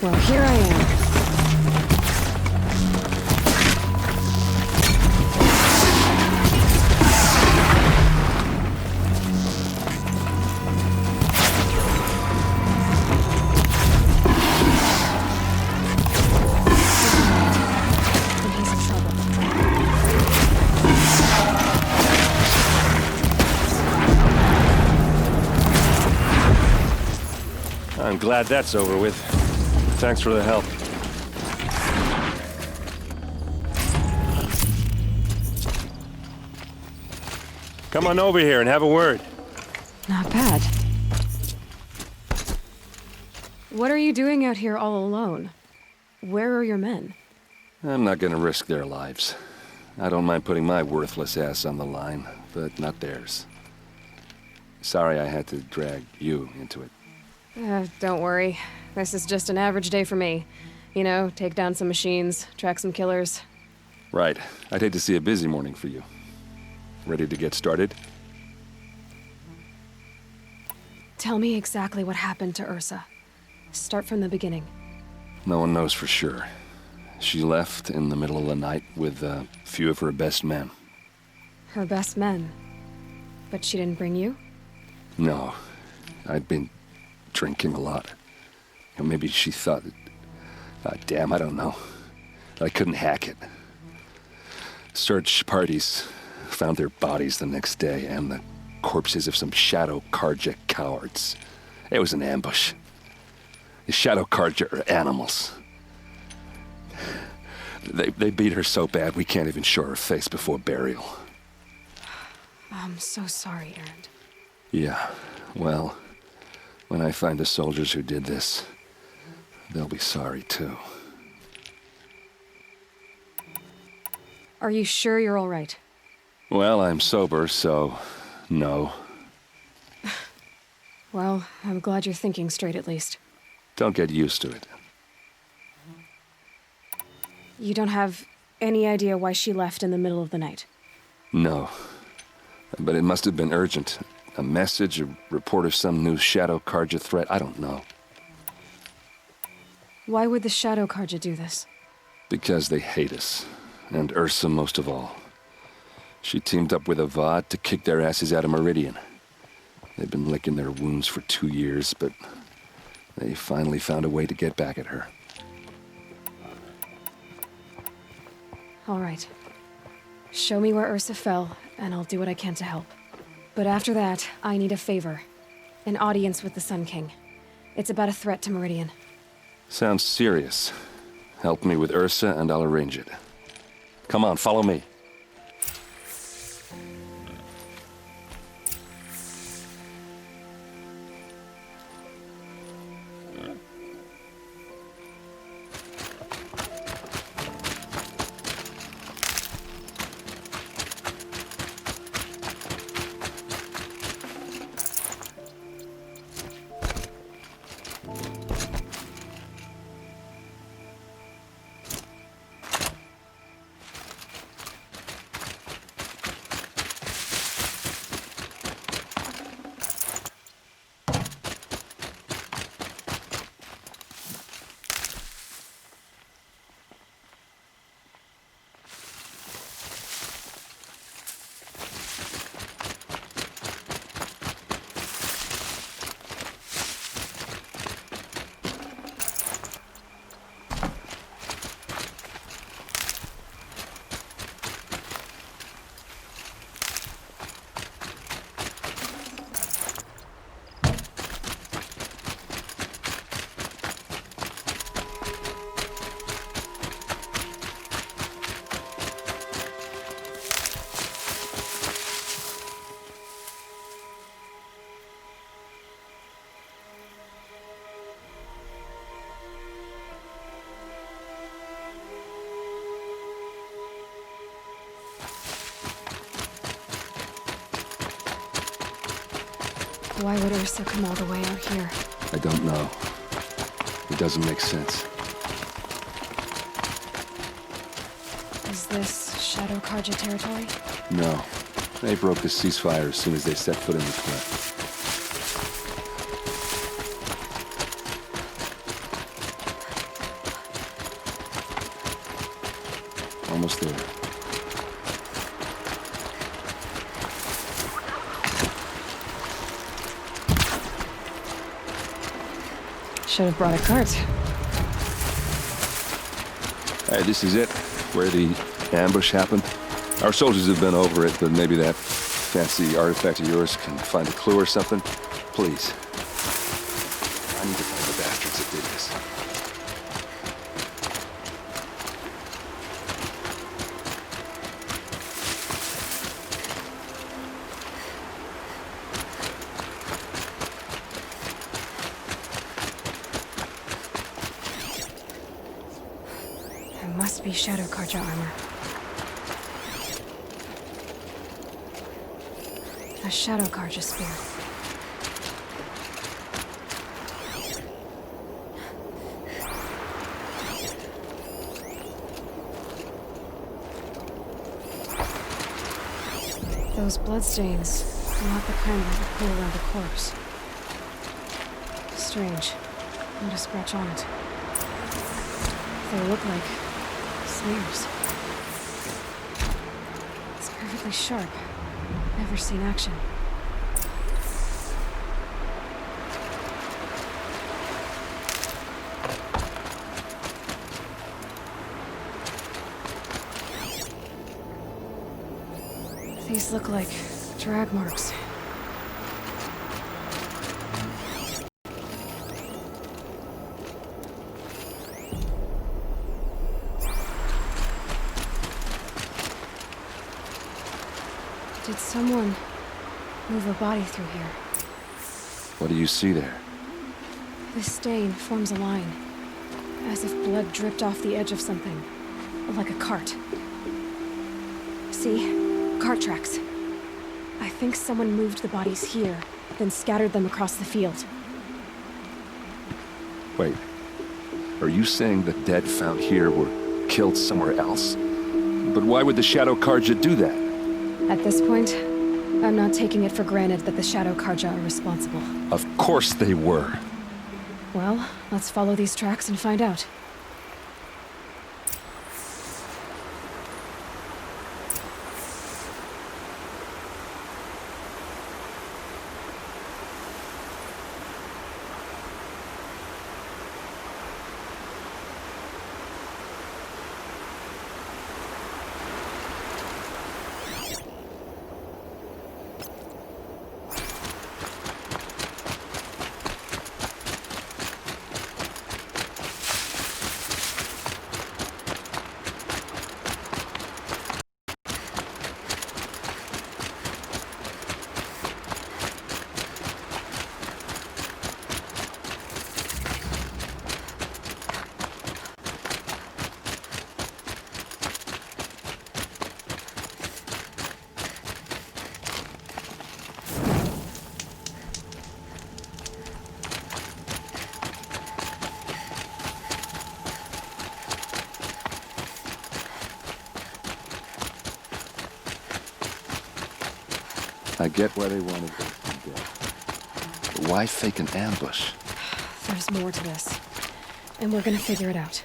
Well, here I am. I'm glad that's over with. Thanks for the help. Come on over here and have a word. Not bad. What are you doing out here all alone? Where are your men? I'm not gonna risk their lives. I don't mind putting my worthless ass on the line, but not theirs. Sorry I had to drag you into it. Don't worry. This is just an average day for me. You know, take down some machines, track some killers. Right. I'd hate to see a busy morning for you. Ready to get started? Tell me exactly what happened to Ursa. Start from the beginning. No one knows for sure. She left in the middle of the night with a few of her best men. Her best men? But she didn't bring you? No. I'd been drinking a lot. Or maybe she thought that... damn, I don't know. I couldn't hack it. Search parties found their bodies the next day and the corpses of some Shadow Karja cowards. It was an ambush. The Shadow Karja are animals. They beat her so bad we can't even show her face before burial. I'm so sorry, Erend. Yeah, well, when I find the soldiers who did this, they'll be sorry too. Are you sure you're all right? Well, I'm sober, so no. Well, I'm glad you're thinking straight at least. Don't get used to it. You don't have any idea why she left in the middle of the night? No. But it must have been urgent. A message, a report of some new Shadow Karja threat, I don't know. Why would the Shadow Karja do this? Because they hate us. And Ursa most of all. She teamed up with Avad to kick their asses out of Meridian. They've been licking their wounds for 2 years, but they finally found a way to get back at her. All right. Show me where Ursa fell, and I'll do what I can to help. But after that, I need a favor. An audience with the Sun King. It's about a threat to Meridian. Sounds serious. Help me with Ursa and I'll arrange it. Come on, follow me. Why would Ursa come all the way out here? I don't know. It doesn't make sense. Is this Shadow Karja territory? No. They broke the ceasefire as soon as they set foot in the cleft. Almost there. Should have brought a cart. Hey, this is it, where the ambush happened. Our soldiers have been over it, but maybe that fancy artifact of yours can find a clue or something. Please. I need to find the bastards that did this. It must be Shadow Karja armor. A Shadow Karja spear. Those bloodstains are not the kind that would pull around a corpse. Strange. Not a scratch on it. They look like smears. It's perfectly sharp. Never seen action. These look like drag marks. Did someone move a body through here? What do you see there? This stain forms a line, as if blood dripped off the edge of something, like a cart. See? Cart tracks. I think someone moved the bodies here, then scattered them across the field. Wait. Are you saying the dead found here were killed somewhere else? But why would the Shadow Karja do that? At this point, I'm not taking it for granted that the Shadow Karja are responsible. Of course they were. Well, let's follow these tracks and find out. I get why they wanted them dead. But why fake an ambush? There's more to this, and we're gonna figure it out.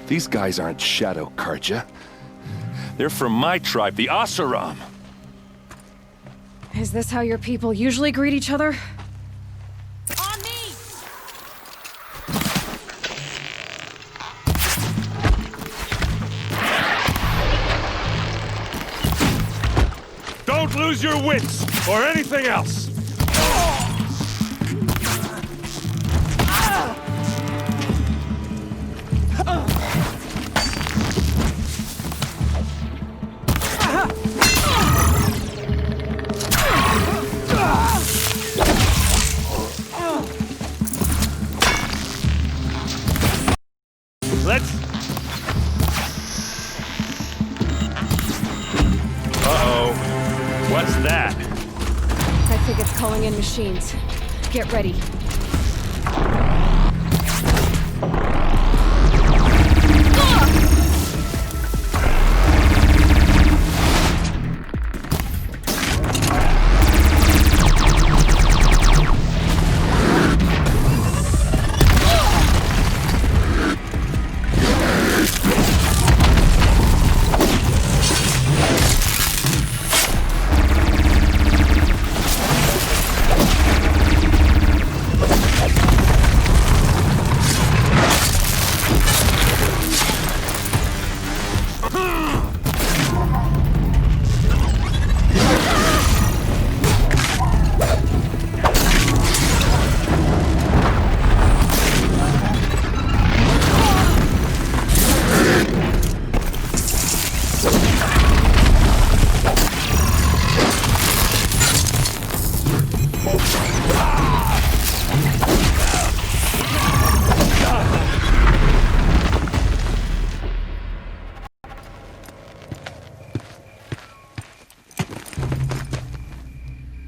These guys aren't Shadow Karja. They're from my tribe, the Asuram. Is this how your people usually greet each other? On lose your wits, or anything else! Let's... Uh-oh. What's that? I think it's calling in machines. Get ready.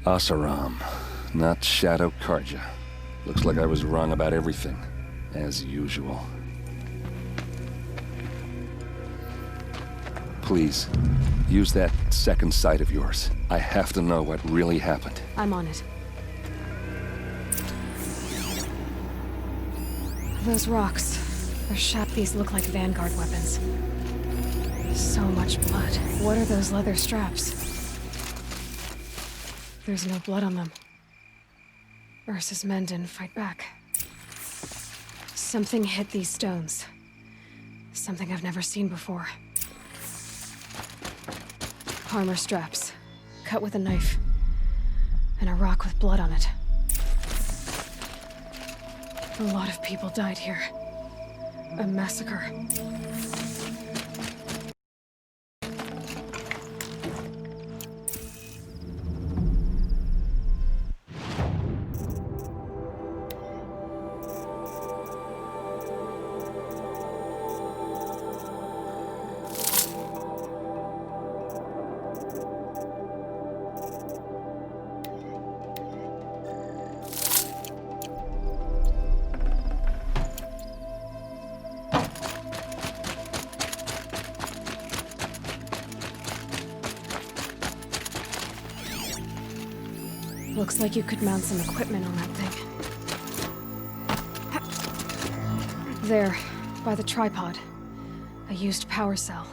Asaram, not Shadow Karja. Looks like I was wrong about everything, as usual. Please, use that second sight of yours. I have to know what really happened. I'm on it. Those rocks, these look like Vanguard weapons. So much blood. What are those leather straps? There's no blood on them. Ursa's men didn't fight back. Something hit these stones. Something I've never seen before. Armor straps, cut with a knife, and a rock with blood on it. A lot of people died here. A massacre. Looks like you could mount some equipment on that thing. There, by the tripod. A used power cell.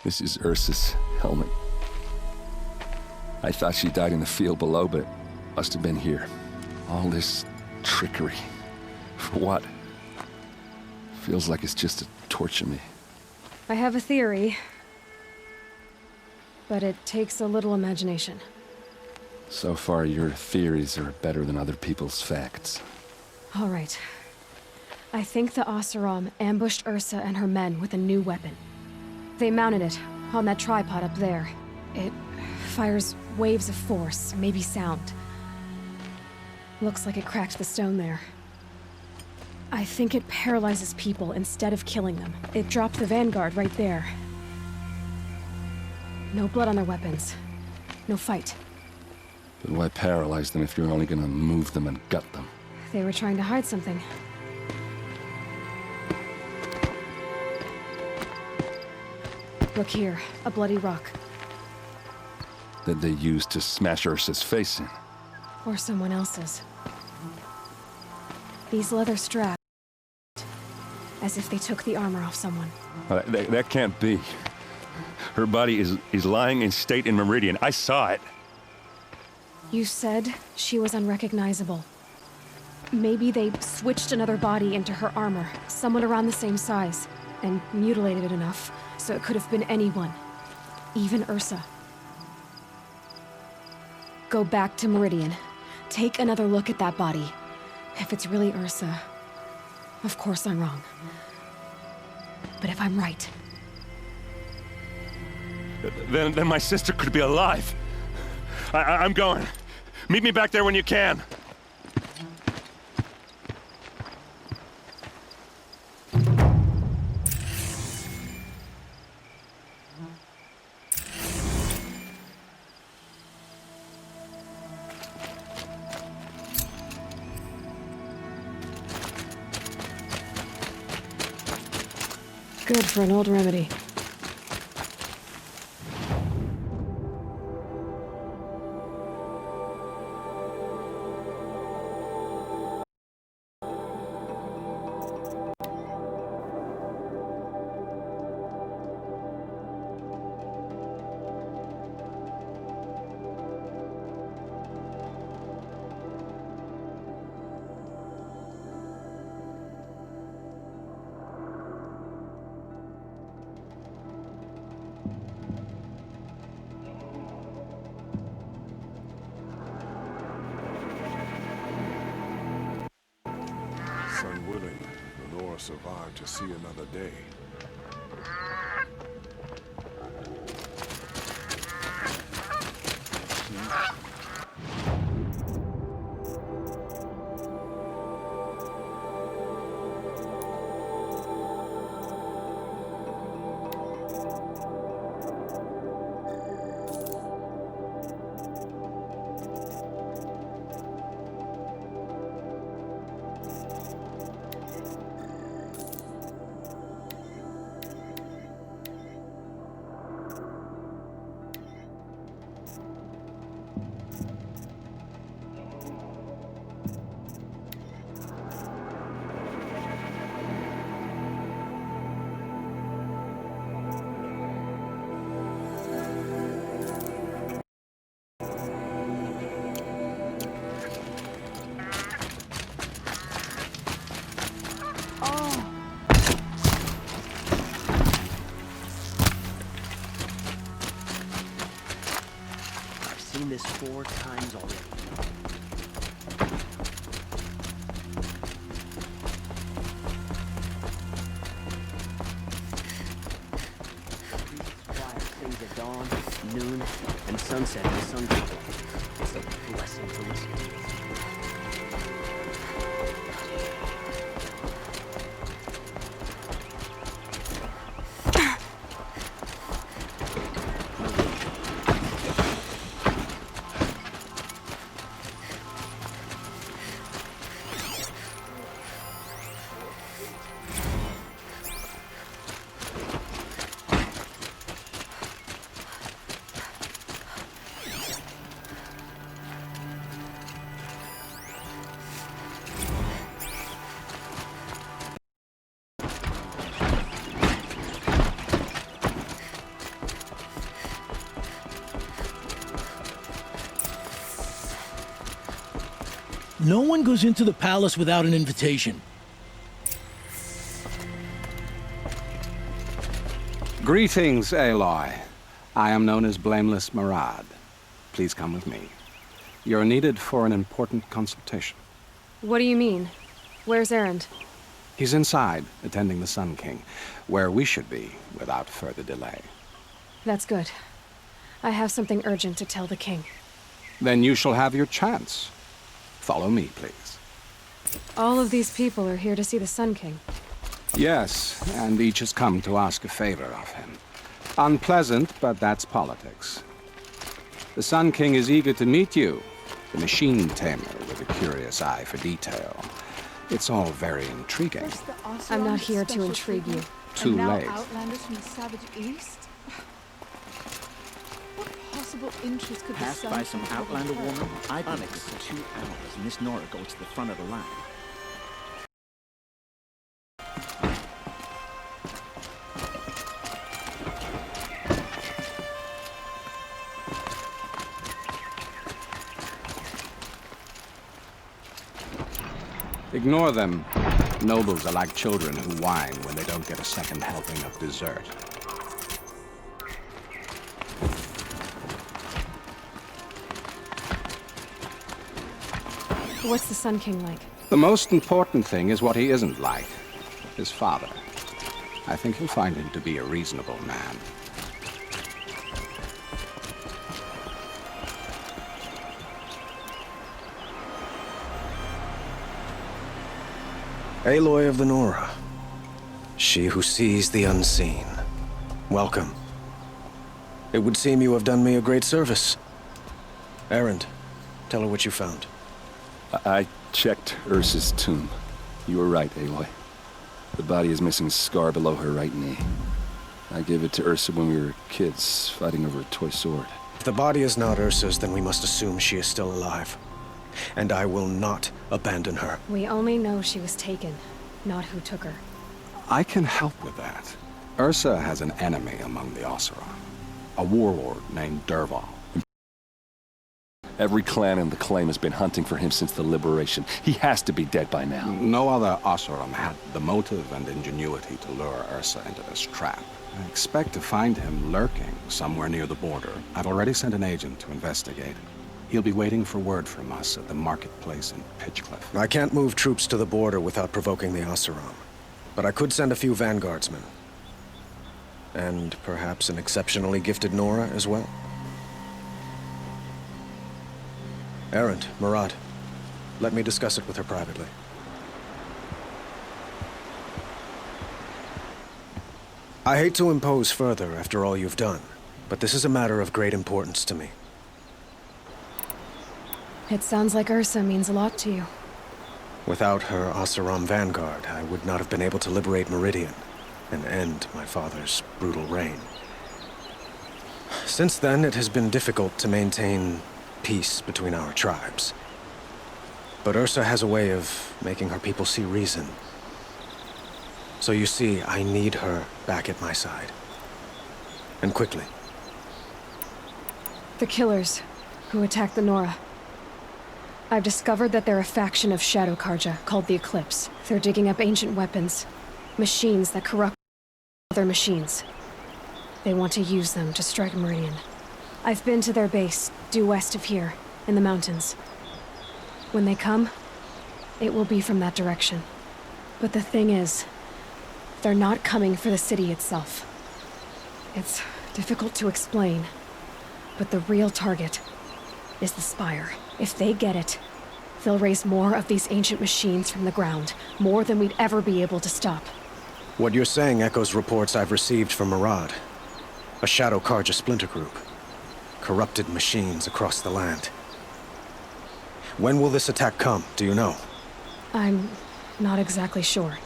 This is Ursa's helmet. I thought she died in the field below, but it must have been here. All this trickery. For what? Feels like it's just to torture me. I have a theory, but it takes a little imagination. So far, your theories are better than other people's facts. All right. I think the Oseram ambushed Ursa and her men with a new weapon. They mounted it on that tripod up there. It fires waves of force, maybe sound. Looks like it cracked the stone there. I think it paralyzes people instead of killing them. It dropped the Vanguard right there. No blood on their weapons. No fight. But why paralyze them if you're only gonna move them and gut them? They were trying to hide something. Look here, a bloody rock. That they used to smash Ursa's face in. Or someone else's. These leather straps, as if they took the armor off someone. That can't be. Her body is lying in state in Meridian. I saw it. You said she was unrecognizable. Maybe they switched another body into her armor, someone around the same size, and mutilated it enough, so it could have been anyone. Even Ursa. Go back to Meridian. Take another look at that body. If it's really Ursa, of course I'm wrong. But if I'm right... Then my sister could be alive. I'm going. Meet me back there when you can. Good for an old remedy. Son willing, Lenore survived to see another day. Seen this 4 times already. Choir sings at dawn, noon, and sunset in the sun. It's a blessing to listen to. No one goes into the palace without an invitation. Greetings, Aloy. I am known as Blameless Marad. Please come with me. You're needed for an important consultation. What do you mean? Where's Erend? He's inside, attending the Sun King, where we should be without further delay. That's good. I have something urgent to tell the king. Then you shall have your chance. Follow me, please. All of these people are here to see the Sun King. Yes, and each has come to ask a favor of him. Unpleasant, but that's politics. The Sun King is eager to meet you, the machine tamer with a curious eye for detail. It's all very intriguing. I'm not here to intrigue you. Too late. Outlanders from the savage east? What possible interest could Passed the by Sun some King Outlander have? woman? I'd be for 2 hours, Miss Nora goes to the front of the line. Ignore them. Nobles are like children who whine when they don't get a second helping of dessert. What's the Sun King like? The most important thing is what he isn't like. His father. I think you'll find him to be a reasonable man. Aloy of the Nora. She who sees the unseen. Welcome. It would seem you have done me a great service. Erend, tell her what you found. I checked Ursa's tomb. You were right, Aloy. The body is missing a scar below her right knee. I gave it to Ursa when we were kids, fighting over a toy sword. If the body is not Ursa's, then we must assume she is still alive. And I will not abandon her. We only know she was taken, not who took her. I can help with that. Ursa has an enemy among the Oseram. A warlord named Dervahl. Every clan in the claim has been hunting for him since the liberation. He has to be dead by now. No other Oseram had the motive and ingenuity to lure Ursa into this trap. I expect to find him lurking somewhere near the border. I've already sent an agent to investigate. He'll be waiting for word from us at the marketplace in Pitchcliff. I can't move troops to the border without provoking the Oseram. But I could send a few vanguardsmen. And perhaps an exceptionally gifted Nora as well. Erend, Murad, let me discuss it with her privately. I hate to impose further after all you've done, but this is a matter of great importance to me. It sounds like Ursa means a lot to you. Without her Oseram vanguard, I would not have been able to liberate Meridian and end my father's brutal reign. Since then, it has been difficult to maintain peace between our tribes. But Ursa has a way of making her people see reason. So you see, I need her back at my side. And quickly. The killers who attacked the Nora. I've discovered that they're a faction of Shadow Karja called the Eclipse. They're digging up ancient weapons, machines that corrupt other machines. They want to use them to strike Meridian. I've been to their base, due west of here, in the mountains. When they come, it will be from that direction. But the thing is, they're not coming for the city itself. It's difficult to explain, but the real target is the Spire. If they get it, they'll raise more of these ancient machines from the ground, more than we'd ever be able to stop. What you're saying echoes reports I've received from Murad, a Shadow Karja splinter group. Corrupted machines across the land. When will this attack come, do you know? I'm not exactly sure.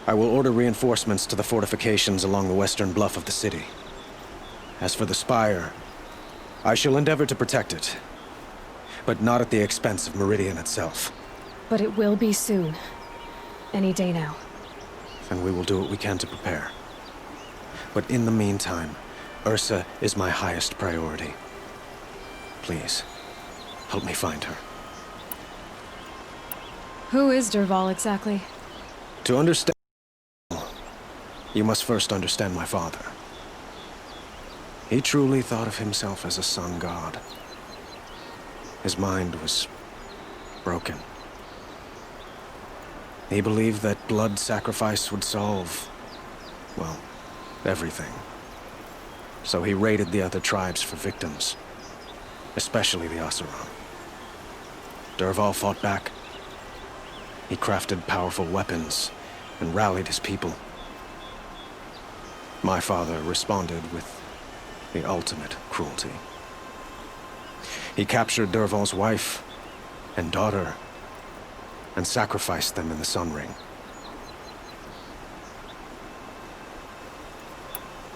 I will order reinforcements to the fortifications along the western bluff of the city. As for the Spire, I shall endeavor to protect it, but not at the expense of Meridian itself. But it will be soon. Any day now. And we will do what we can to prepare. But in the meantime, Ursa is my highest priority. Please, help me find her. Who is Dervahl exactly? To understand, you must first understand my father. He truly thought of himself as a sun god. His mind was broken. He believed that blood sacrifice would solve, well, everything. So he raided the other tribes for victims, especially the Oseram. Dervahl fought back. He crafted powerful weapons and rallied his people. My father responded with the ultimate cruelty. He captured Dervahl's wife and daughter and sacrificed them in the Sun Ring.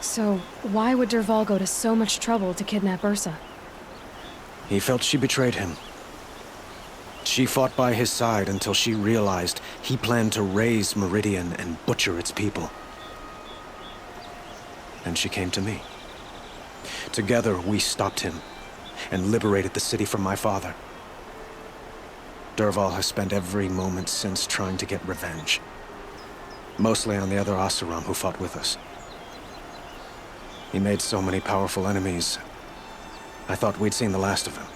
So, why would Dervahl go to so much trouble to kidnap Ursa? He felt she betrayed him. She fought by his side until she realized he planned to raise Meridian and butcher its people. And she came to me. Together, we stopped him and liberated the city from my father. Dervahl has spent every moment since trying to get revenge. Mostly on the other Oseram who fought with us. He made so many powerful enemies. I thought we'd seen the last of him.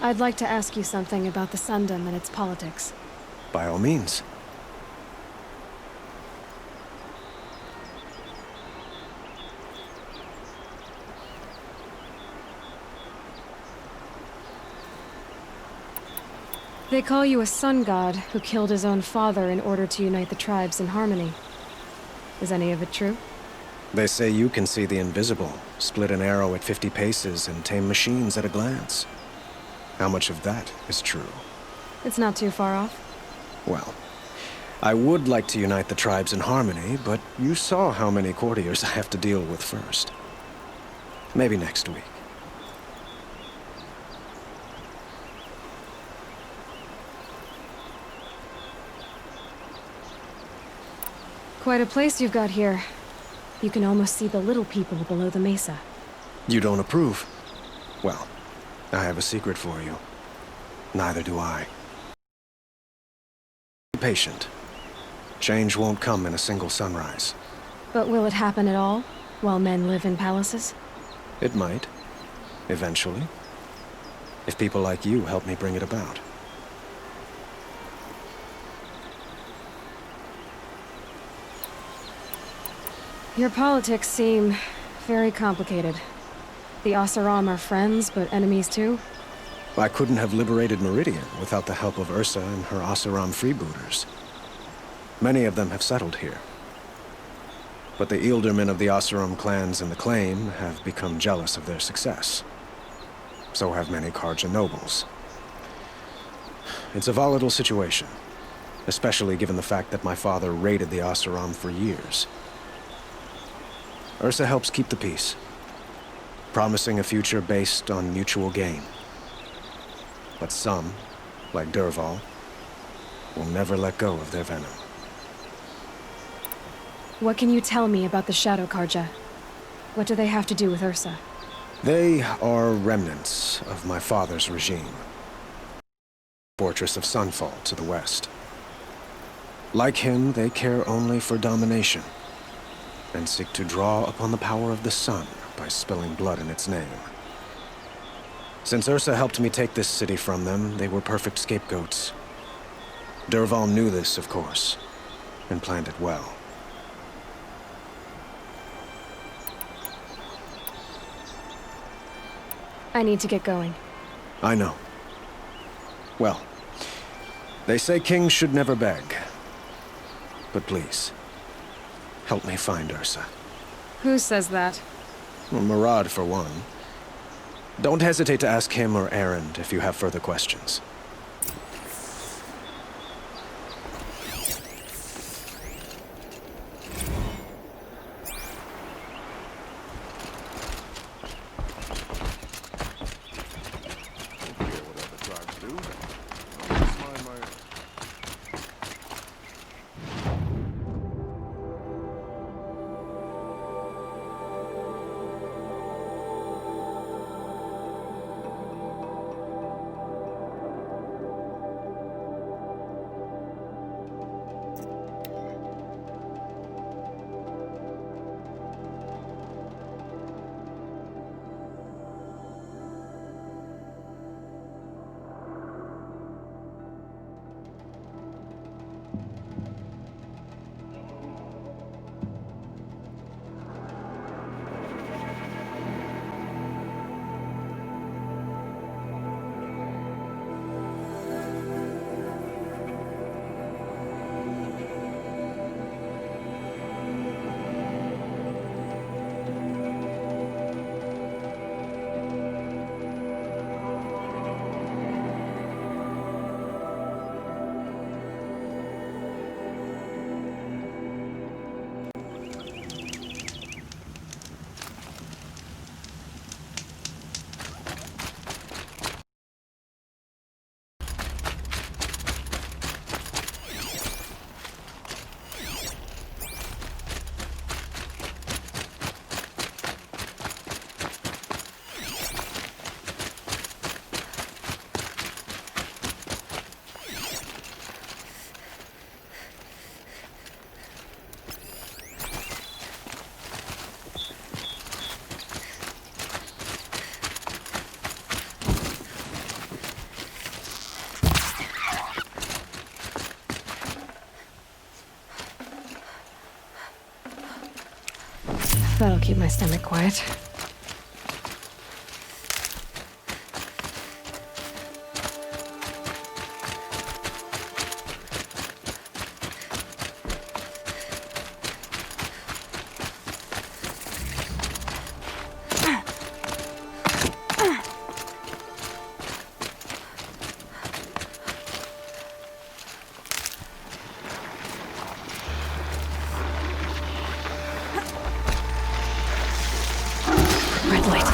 I'd like to ask you something about the Sundom and its politics. By all means. They call you a sun god who killed his own father in order to unite the tribes in harmony. Is any of it true? They say you can see the invisible, split an arrow at 50 paces, and tame machines at a glance. How much of that is true? It's not too far off. Well, I would like to unite the tribes in harmony, but you saw how many courtiers I have to deal with first. Maybe next week. Quite a place you've got here. You can almost see the little people below the mesa. You don't approve? Well, I have a secret for you. Neither do I. Be patient. Change won't come in a single sunrise. But will it happen at all, while men live in palaces? It might. Eventually. If people like you help me bring it about. Your politics seem very complicated. The Oseram are friends, but enemies too? I couldn't have liberated Meridian without the help of Ursa and her Oseram freebooters. Many of them have settled here. But the Ealdormen of the Oseram clans in the Claim have become jealous of their success. So have many Karja nobles. It's a volatile situation, especially given the fact that my father raided the Oseram for years. Ursa helps keep the peace, promising a future based on mutual gain. But some, like Dervahl, will never let go of their venom. What can you tell me about the Shadow Karja? What do they have to do with Ursa? They are remnants of my father's regime. Fortress of Sunfall to the west. Like him, they care only for domination, and seek to draw upon the power of the sun by spilling blood in its name. Since Ursa helped me take this city from them, they were perfect scapegoats. Dervahl knew this, of course, and planned it well. I need to get going. I know. Well, they say kings should never beg. But please, help me find Ursa. Who says that? Well, Murad, for one. Don't hesitate to ask him or Erend if you have further questions. Don't care what other tribes do. I'll just mind my own. That'll keep my stomach quiet. Red light.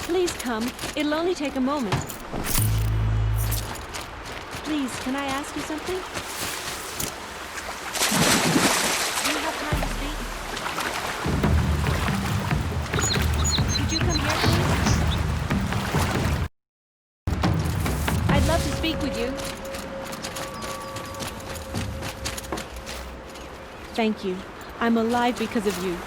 Please come. It'll only take a moment. Please, can I ask you something? Do you have time to speak? Could you come here, please? I'd love to speak with you. Thank you. I'm alive because of you.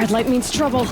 Red light means trouble.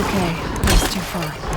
Okay, that's too far.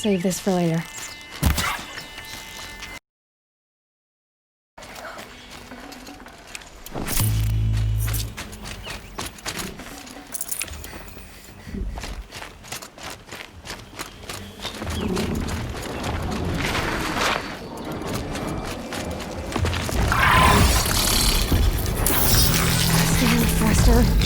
save this for later. Faster.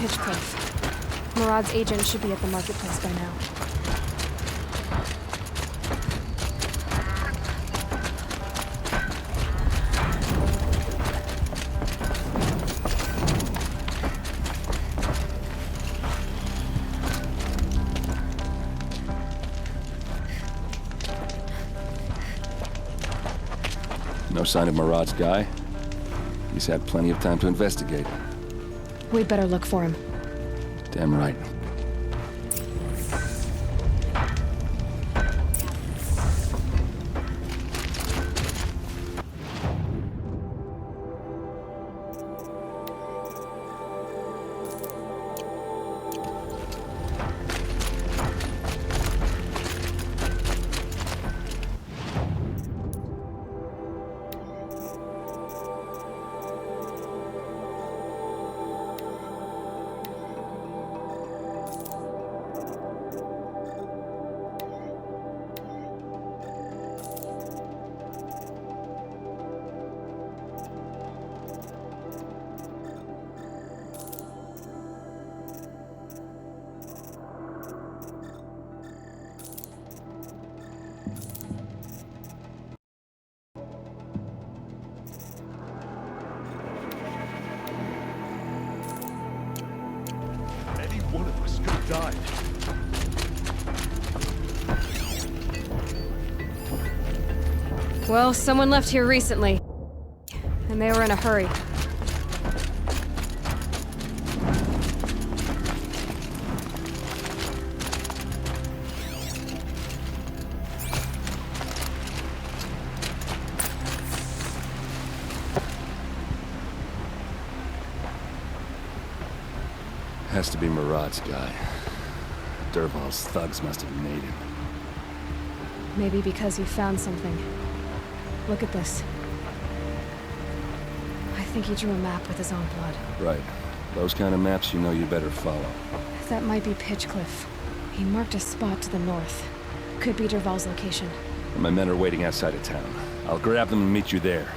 Pitchcliff. Murad's agent should be at the marketplace by now. No sign of Murad's guy? He's had plenty of time to investigate. We'd better look for him. Damn right. died. Well, someone left here recently. And they were in a hurry. Has to be Murad's guy. Dervahl's thugs must have made him. Maybe because he found something. Look at this. I think he drew a map with his own blood. Right. Those kind of maps you know you better follow. That might be Pitchcliff. He marked a spot to the north. Could be Dervahl's location. My men are waiting outside of town. I'll grab them and meet you there.